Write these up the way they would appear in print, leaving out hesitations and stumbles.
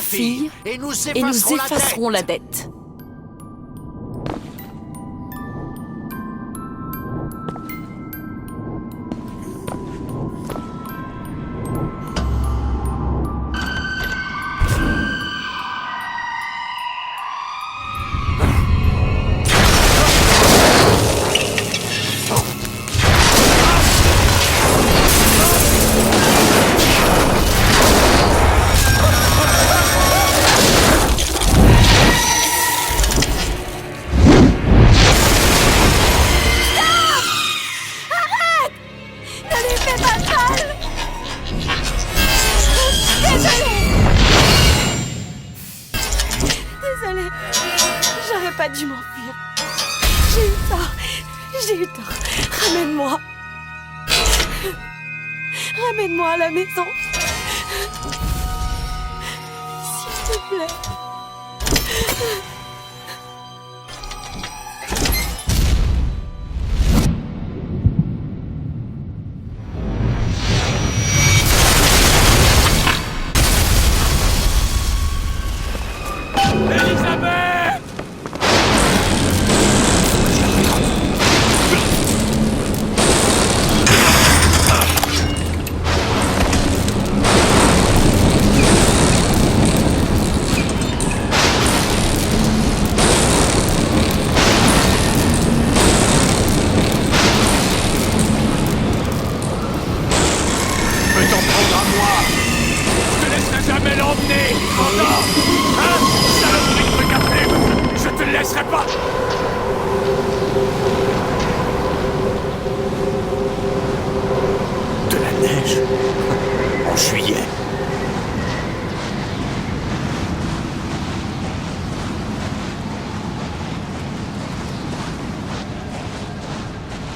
fille et nous effacerons la dette. Désolée, j'aurais pas dû m'enfuir. J'ai eu tort. Ramène-moi. Ramène-moi à la maison. S'il te plaît. Jamais l'emmener, entends? Hein? Saloperie de truc à plume! Je te le laisserai pas! De la neige? En juillet?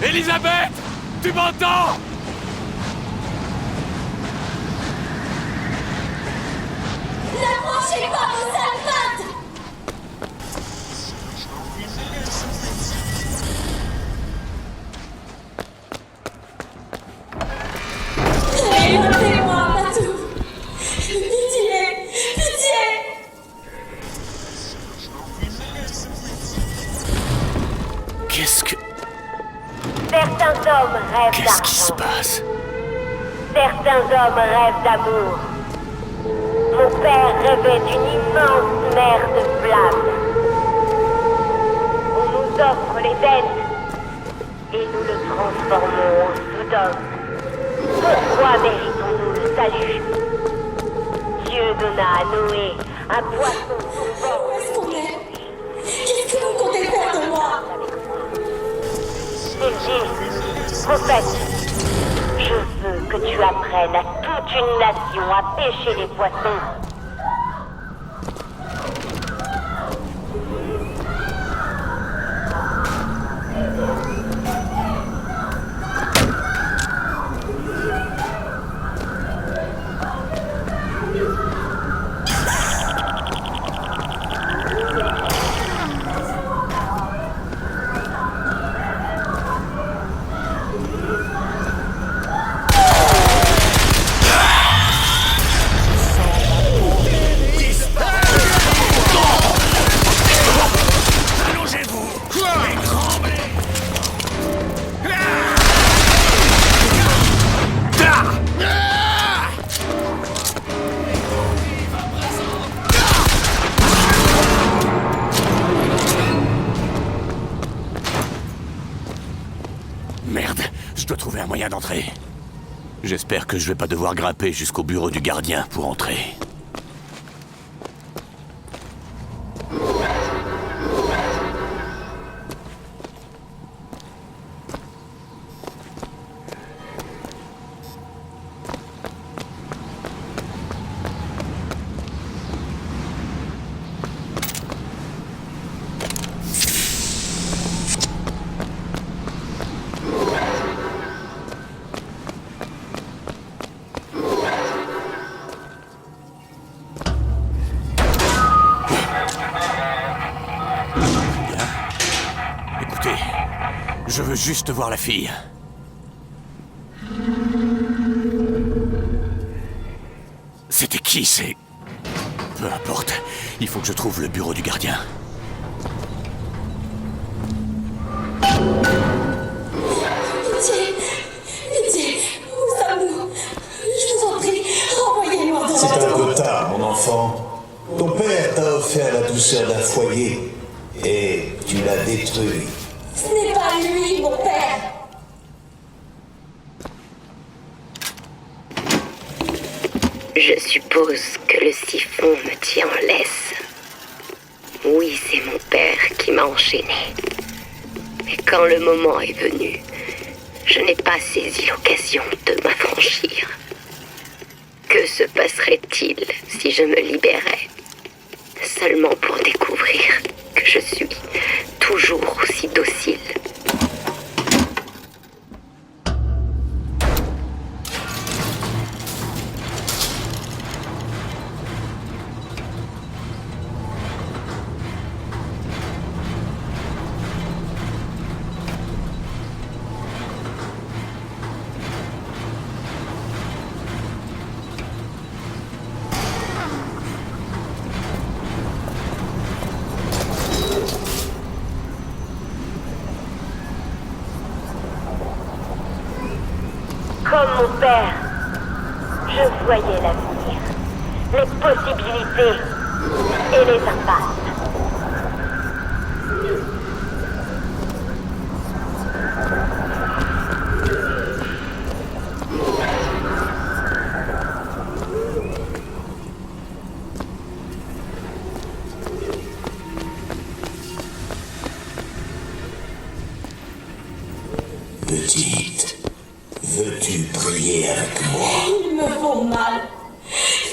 Elisabeth! Tu m'entends? N'approchez pas vos sales pattes! Révoltez-moi, Patou! Pitié! Pitié! Qu'est-ce que... Certains hommes rêvent Qu'est-ce qui se d'argent. passe? Certains hommes rêvent d'amour. Mon père rêvait d'une immense mer de flammes. On nous offre l'Éden et nous le transformons en Sodome. Pourquoi méritons-nous le salut? Dieu donna à Noé un poisson sauvant. Où est-ce qu'on est? Qu'est-ce que vous comptez faire de moi? Élie, prophète, je veux que tu apprennes à toute une nation à pêcher les poissons. Merde, je dois trouver un moyen d'entrer. J'espère que je vais pas devoir grimper jusqu'au bureau du gardien pour entrer. Je veux juste voir la fille. C'était qui, c'est... Peu importe. Il faut que je trouve le bureau du gardien. Pitié, pitié, où sommes-nous? Je vous en prie, renvoyez-moi C'est dans un peu tard, mon enfant. Ton père t'a offert la douceur d'un foyer et tu l'as détruit. Ce n'est pas lui, mon père. Je suppose que le siphon me tient en laisse. Oui, c'est mon père qui m'a enchaîné. Mais quand le moment est venu, je n'ai pas saisi l'occasion de m'affranchir. Que se passerait-il si je me libérais? Seulement pour découvrir que je suis toujours aussi docile. Comme mon père, je voyais l'avenir, les possibilités et les impasses. Petite, veux-tu prier avec moi? Ils me font mal.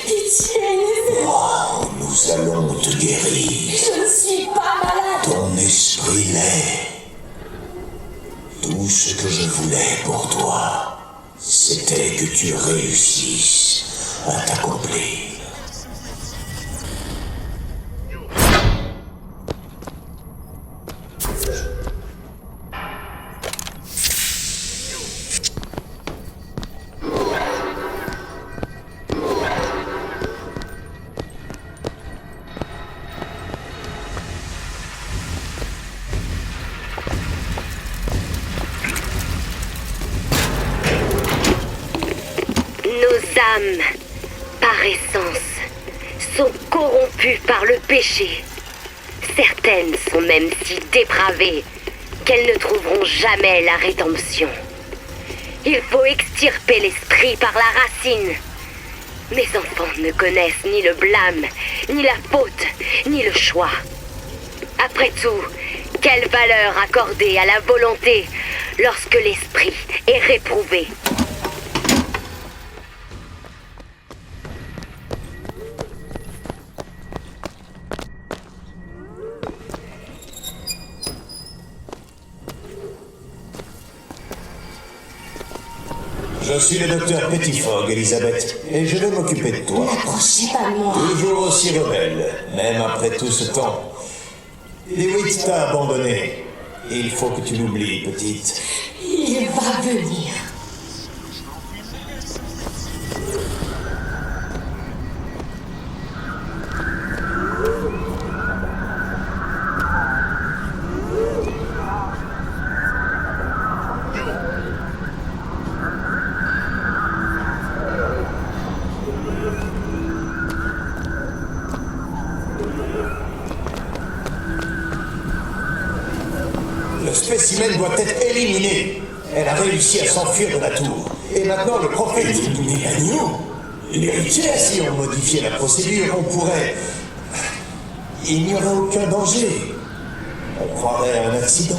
Pitié, laissez-moi. Oh, nous allons te guérir. Je ne suis pas malade. Ton esprit l'est. Tout ce que je voulais pour toi, c'était que tu réussisses à t'accomplir. Nos âmes, par essence, sont corrompues par le péché. Certaines sont même si dépravées qu'elles ne trouveront jamais la rédemption. Il faut extirper l'esprit par la racine. Mes enfants ne connaissent ni le blâme, ni la faute, ni le choix. Après tout, quelle valeur accorder à la volonté lorsque l'esprit est réprouvé? Je suis le docteur Pettifog, Elisabeth, et je vais m'occuper de toi. N'approchez pas de moi. Toujours aussi rebelle, même après tout ce temps. Dewitt t'a abandonné. Il faut que tu l'oublies, petite. Il va venir. Le spécimen doit être éliminé. Elle a réussi à s'enfuir de la tour. Et maintenant, le prophète éliminer l'agneau. L'héritier, si on modifiait la procédure, on pourrait... Il n'y aurait aucun danger. On croirait à un accident.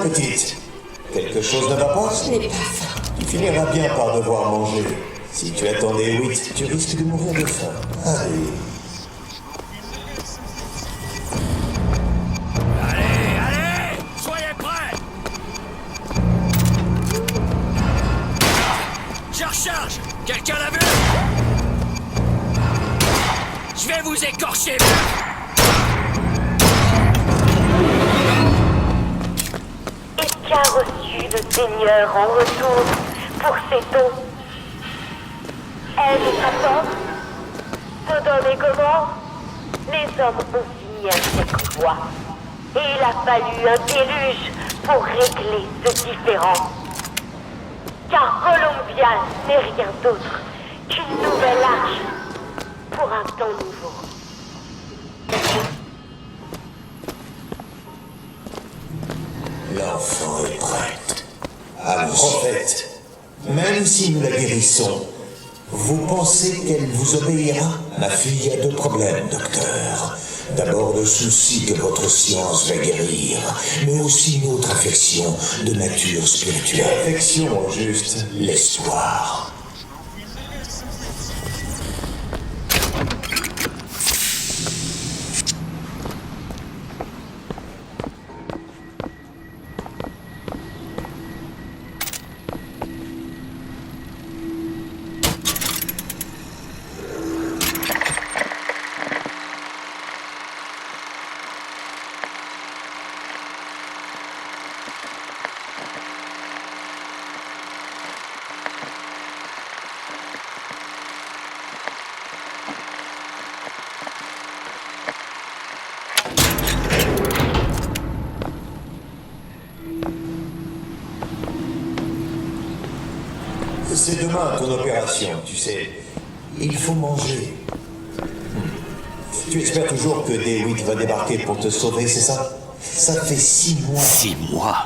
petite. Quelque chose ne va pas? Je n'ai pas faim. Tu finiras bien par devoir manger. Si tu attendais 8, tu risques de mourir de faim. Allez. Allez, soyez prêts. Je recharge. Quelqu'un l'a vu? Je vais vous écorcher. Et qu'a reçu le Seigneur en retour pour ses dons? Elle et sa tante, Sodome et Gomorrhe, les hommes ont signé un exploit. Et il a fallu un déluge pour régler ce différend. Car Columbia n'est rien d'autre qu'une nouvelle arche pour un temps nouveau. L'enfant est prête. Ah, prophète, même si nous la guérissons, vous pensez qu'elle vous obéira? Ma fille a deux problèmes, docteur. D'abord le souci que votre science va guérir, mais aussi une autre affection de nature spirituelle. Affection, au juste. L'espoir. C'est demain ton opération, tu sais. Il faut manger. Tu espères toujours que DeWitt va débarquer pour te sauver, c'est ça? Ça fait 6 mois. 6 mois?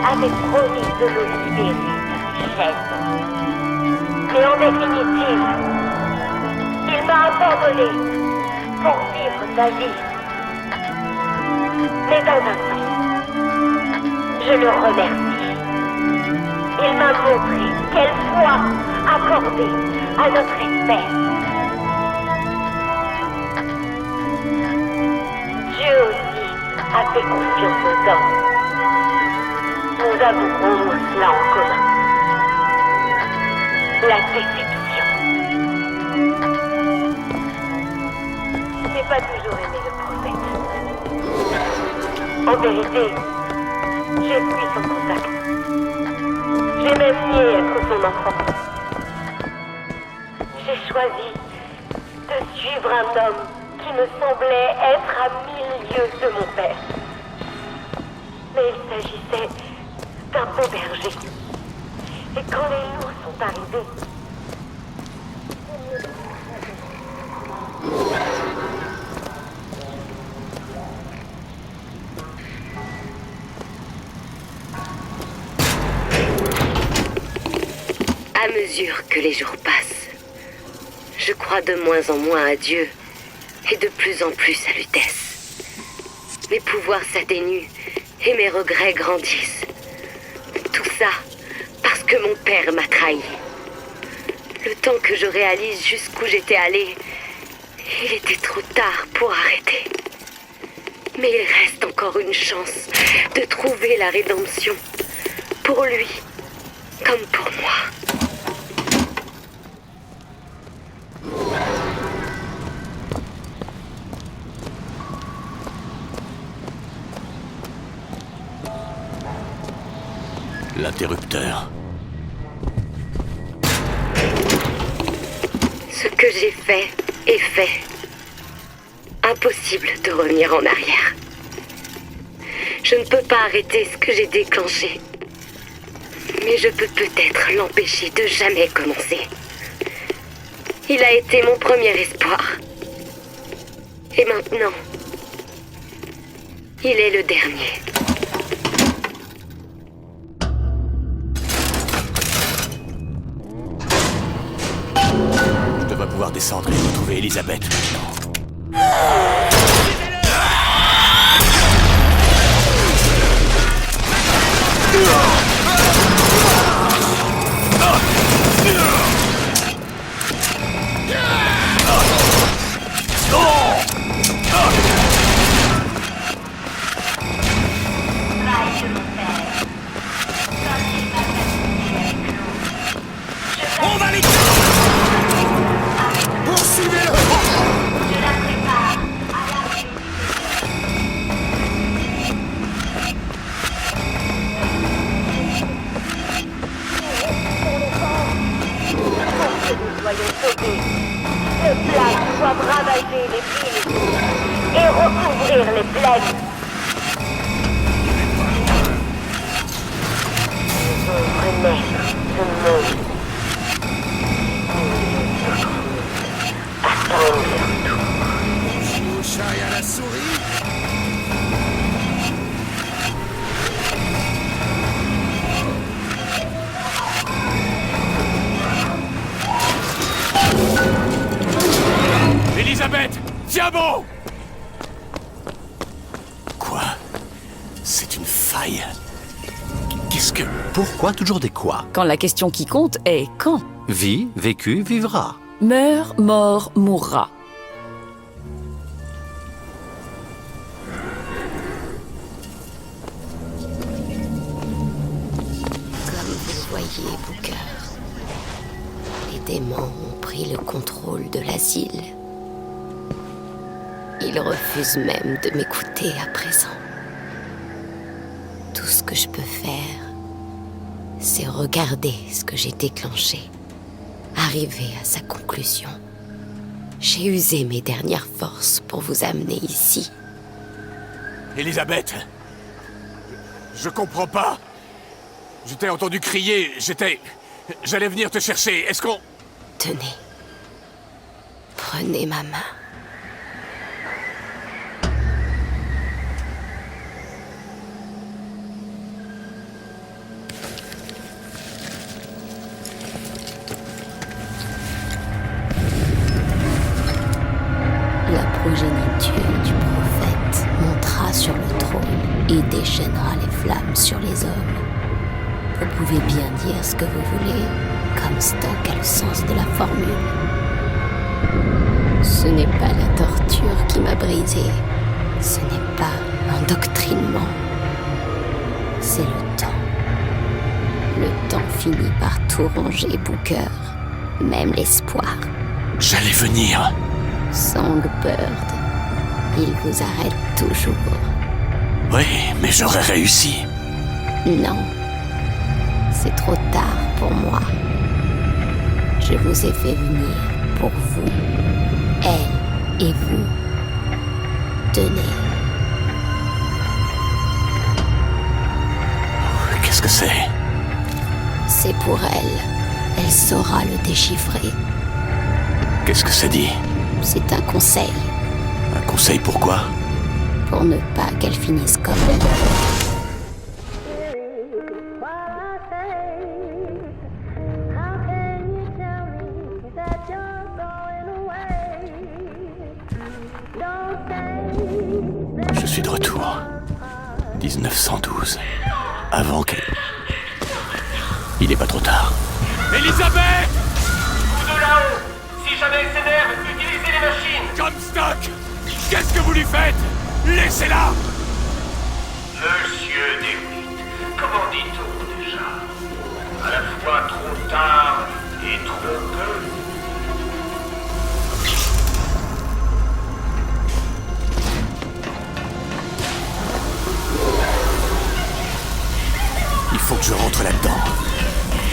Avait promis de le libérer de ses chaînes. Mais en définitive, il m'a abandonné pour vivre sa vie. Mais dans un sens, je le remercie. Il m'a montré quelle foi accorder à notre espèce. Dieu aussi a fait confiance aux hommes. Nous avons cela en commun. La déception. Je n'ai pas toujours aimé le prophète. En vérité, j'ai fui son contact. J'ai même nié être son enfant. J'ai choisi de suivre un homme qui me semblait être à 1000 lieues de mon père. Mais il s'agissait d'un beau berger. Et quand les loups sont arrivés, à mesure que les jours passent, je crois de moins en moins à Dieu et de plus en plus à Lutèce. Mes pouvoirs s'atténuent et mes regrets grandissent. Tout ça parce que mon père m'a trahi. Le temps que je réalise jusqu'où j'étais allée, il était trop tard pour arrêter. Mais il reste encore une chance de trouver la rédemption pour lui, comme pour moi. L'interrupteur. Ce que j'ai fait est fait. Impossible de revenir en arrière. Je ne peux pas arrêter ce que j'ai déclenché. Mais je peux peut-être l'empêcher de jamais commencer. Il a été mon premier espoir. Et maintenant, il est le dernier. Je devrais pouvoir descendre et retrouver Elisabeth maintenant. On va les poursuivez-le. Soyons sauvés. Les plaques doivent ravager les villes et recouvrir les plaines. L'ombre maître de monde. Attendre leur tour. Au chat et à la souris. Elisabeth, tiens bon! Quoi? C'est une faille. Qu'est-ce que... Pourquoi toujours des quoi? Quand la question qui compte est quand? Vie, vécu, vivra. Meurt, mort, mourra. Comme vous le voyez, Booker, les démons ont pris le contrôle de l'asile. Ils refusent même de m'écouter à présent. Tout ce que je peux faire, c'est regarder ce que j'ai déclenché, arriver à sa conclusion. J'ai usé mes dernières forces pour vous amener ici. Elisabeth, je comprends pas. Je t'ai entendu crier, j'allais venir te chercher. Est-ce qu'on... Tenez. Prenez ma main. La progéniture du prophète montera sur le trône et déchaînera les flammes sur les hommes. Vous pouvez bien dire ce que vous voulez, comme Stock a le sens de la formule. Ce n'est pas la torture qui m'a brisé, ce n'est pas l'endoctrinement, c'est le temps. Le temps finit par tout ronger, Booker, même l'espoir. J'allais venir. Songbird, il vous arrête toujours. Oui, mais j'aurais réussi. Non, c'est trop tard pour moi. Je vous ai fait venir pour vous, elle et vous. Tenez. Qu'est-ce que c'est? C'est pour elle. Elle saura le déchiffrer. Qu'est-ce que ça dit? C'est un conseil. Un conseil pourquoi? Pour ne pas qu'elle finisse comme elle. Je suis de retour. 1912. Avant que... Il est pas trop tard. Elisabeth! Vous de là-haut! Si jamais elle s'énerve, utilisez les machines! Comstock! Qu'est-ce que vous lui faites? Laissez-la! Monsieur DeWitt, comment dit-on déjà? fois trop tard et trop peu. Il faut que je rentre là-dedans.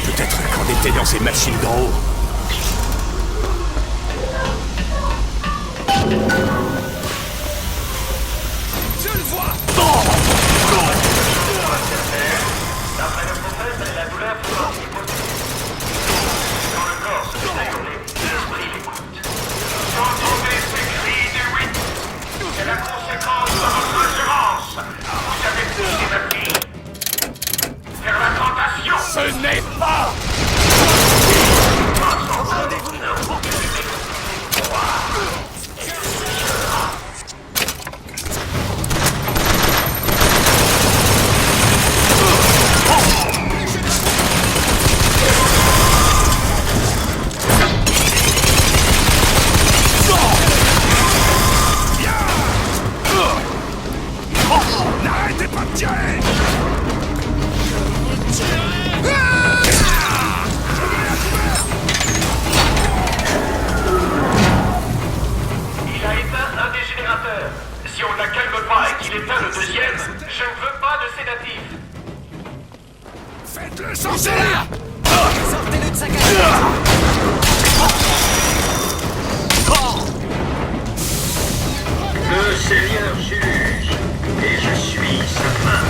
Peut-être qu'en éteignant ces machines d'en haut. Je le vois. D'après le prophète, la douleur forte est possible. Quand le corps se met à hurler, l'esprit l'écoute. Entendez ces cris du huit. C'est la conséquence de votre assurance. Vous avez poussé ma fille vers la tentation. Ce n'est pas. N'arrêtez pas de tirer. Il a éteint un des générateurs. Si on ne la calme pas et qu'il éteint le deuxième, je ne veux pas de sédatif. Faites-le sortir. Sortez-le de sa cage. Le Seigneur juge, et je suis sa main.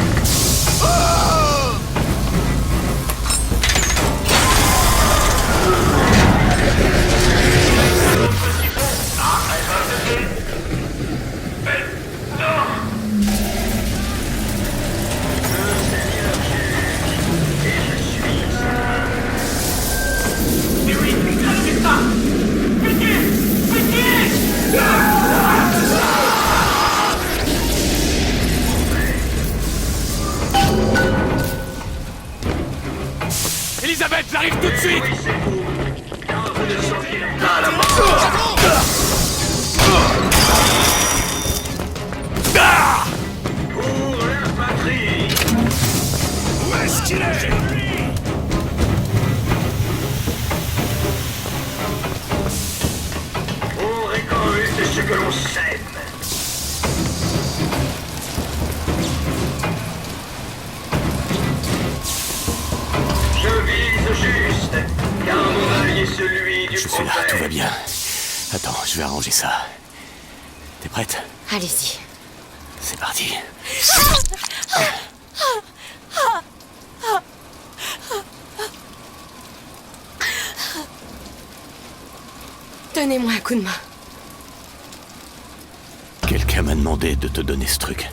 Elisabeth, j'arrive tout de suite. Pour la patrie. Où est-ce qu'il est? On récolte ce que l'on sème. Je vise juste, car mon œil est celui du Je suis là, prophète. tout va bien. Attends, je vais arranger ça. T'es prête? Allez-y. C'est parti. Donnez-moi un coup de main. Quelqu'un m'a demandé de te donner ce truc.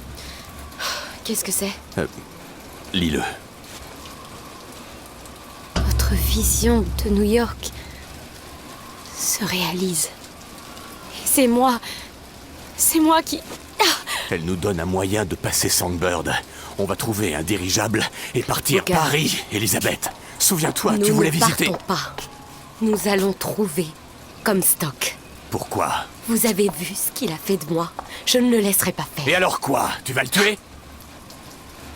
Qu'est-ce que c'est? Lis-le. Votre vision de New York se réalise. Et c'est moi qui... Elle nous donne un moyen de passer Songbird. On va trouver un dirigeable et partir Booker. Paris, Elisabeth. Souviens-toi, Nous tu voulais ne visiter. partons pas. Nous allons trouver Comstock. Pourquoi? Vous avez vu ce qu'il a fait de moi. Je ne le laisserai pas faire. Et alors quoi? Tu vas le tuer?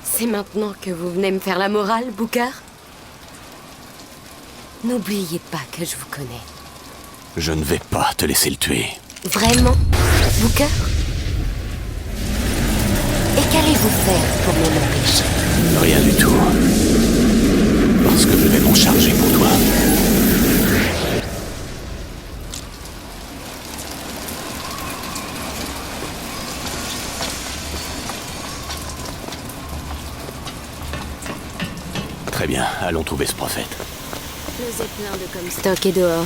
C'est maintenant que vous venez me faire la morale, Booker? N'oubliez pas que je vous connais. Je ne vais pas te laisser le tuer. Vraiment, Booker? Et qu'allez-vous faire pour m'en empêcher? Rien du tout. Parce que je vais m'en charger pour toi. Très bien, allons trouver ce prophète. Le zeppelin de Comstock est dehors.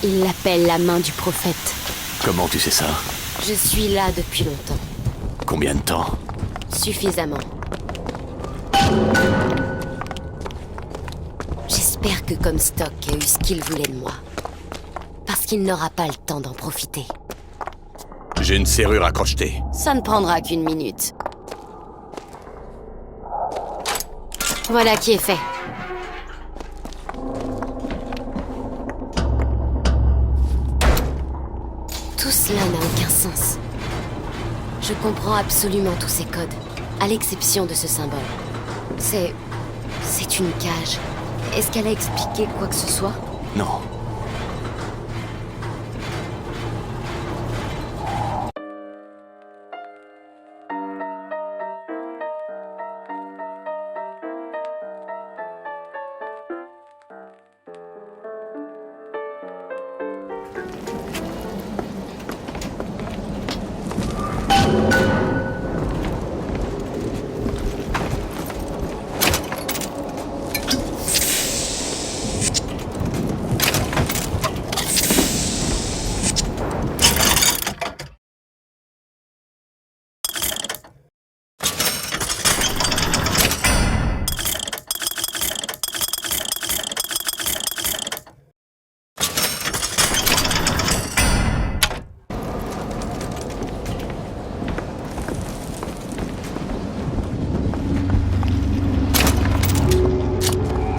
Il l'appelle la main du prophète. Comment tu sais ça? Je suis là depuis longtemps. Combien de temps? Suffisamment. J'espère que Comstock a eu ce qu'il voulait de moi. Parce qu'il n'aura pas le temps d'en profiter. J'ai une serrure à crocheter. Ça ne prendra qu'une minute. Voilà qui est fait. Tout cela n'a aucun sens. Je comprends absolument tous ces codes, à l'exception de ce symbole. C'est une cage. Est-ce qu'elle a expliqué quoi que ce soit? Non.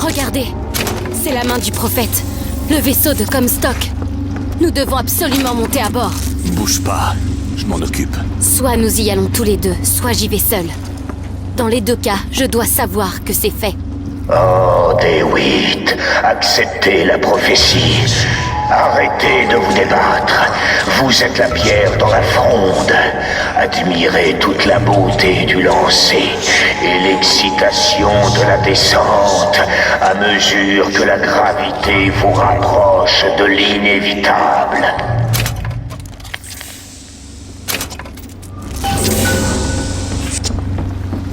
Regardez, c'est la main du prophète, le vaisseau de Comstock. Nous devons absolument monter à bord. Bouge pas, je m'en occupe. Soit nous y allons tous les deux, soit j'y vais seul. Dans les deux cas, je dois savoir que c'est fait. Oh, DeWitt, acceptez la prophétie. Arrêtez de vous débattre. Vous êtes la pierre dans la fronde. Admirez toute la beauté du lancer et l'excitation de la descente à mesure que la gravité vous rapproche de l'inévitable.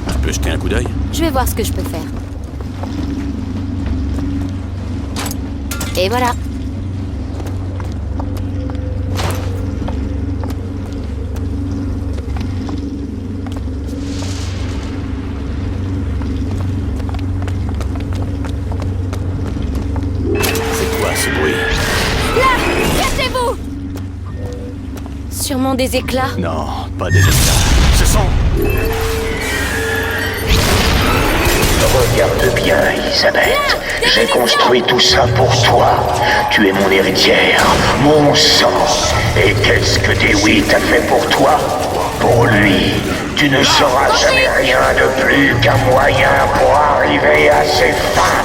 Tu peux jeter un coup d'œil? Je vais voir ce que je peux faire. Et voilà. C'est quoi ce bruit? Là! Cachez-vous! Sûrement des éclats. Non, pas des éclats. Ce sont... Regarde bien, Elisabeth. J'ai construit tout ça pour toi. Tu es mon héritière, mon sang. Et qu'est-ce que DeWitt a fait pour toi? Pour lui, tu ne sauras jamais rien de plus qu'un moyen pour arriver à ses fins.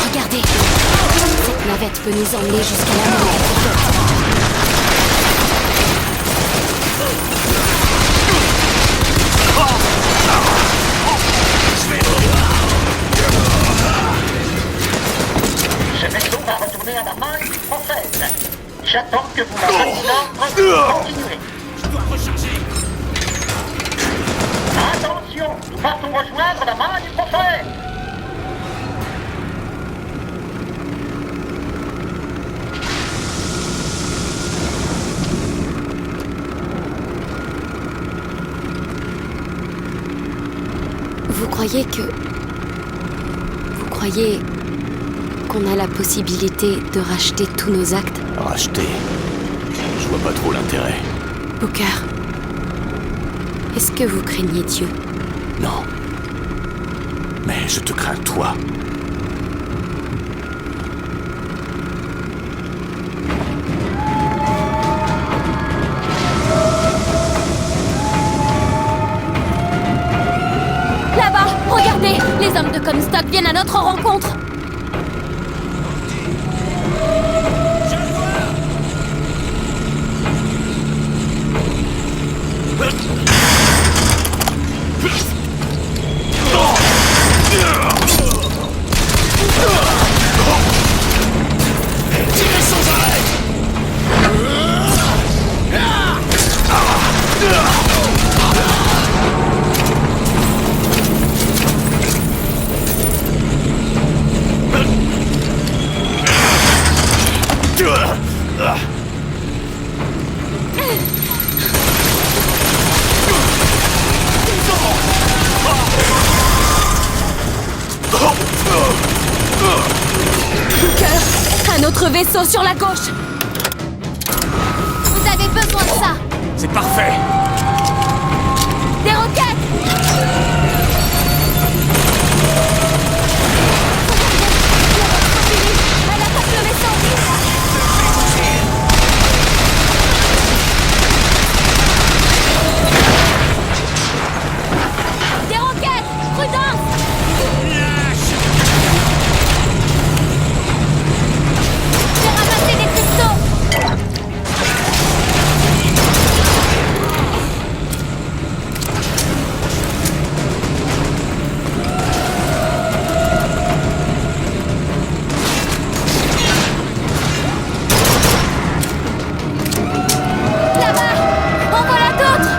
Regardez, cette navette peut nous emmener jusqu'à la main du prophète. Ce vaisseau va retourner à la main du prophète. J'attends que vous me donniez l'ordre de continuer. Je dois recharger. Attention, nous partons rejoindre la main du prophète. Vous croyez qu'on a la possibilité de racheter tous nos actes? Racheter. Je vois pas trop l'intérêt. Booker, est-ce que vous craignez Dieu? Non. Mais je te crains toi. Là-bas, regardez! Les hommes de Comstock viennent à notre rencontre! Un autre vaisseau sur la gauche. Vous avez besoin de ça. C'est parfait. Des roquettes. Elle attaque le vaisseau. Des roquettes. Prudence. J'ai ramassé des cristaux. Là-bas. En voilà d'autres.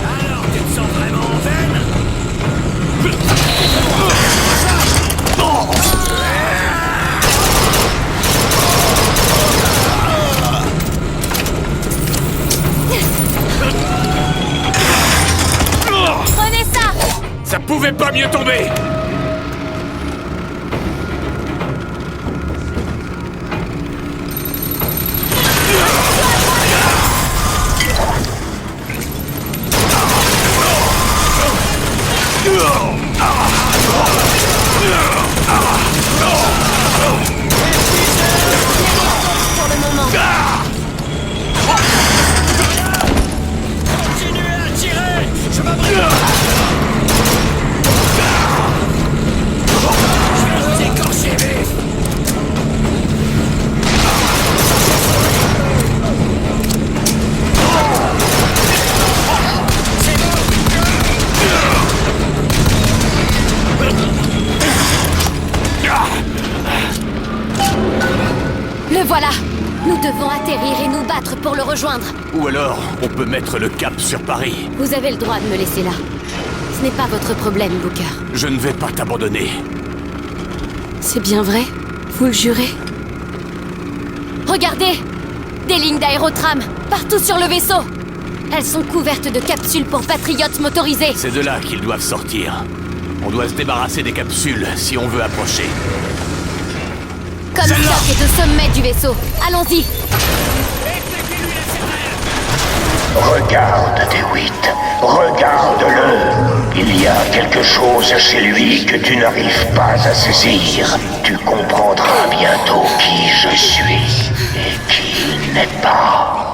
Alors, tu te sens vraiment en veine? Prenez ça. Ça pouvait pas mieux tomber. Pour le moment. Continuez à tirer! Je m'abrite! Je vais vous écorcher vif! Le voilà. Nous devons atterrir et nous battre pour le rejoindre. Ou alors, on peut mettre le cap sur Paris. Vous avez le droit de me laisser là. Ce n'est pas votre problème, Booker. Je ne vais pas t'abandonner. C'est bien vrai? Vous le jurez? Regardez! Des lignes d'aérotram, partout sur le vaisseau! Elles sont couvertes de capsules pour patriotes motorisés. C'est de là qu'ils doivent sortir. On doit se débarrasser des capsules si on veut approcher. Comme Spock est au sommet du vaisseau. Allons-y! Regarde, DeWitt, regarde-le. Il y a quelque chose chez lui que tu n'arrives pas à saisir. Tu comprendras bientôt qui je suis et qui il n'est pas.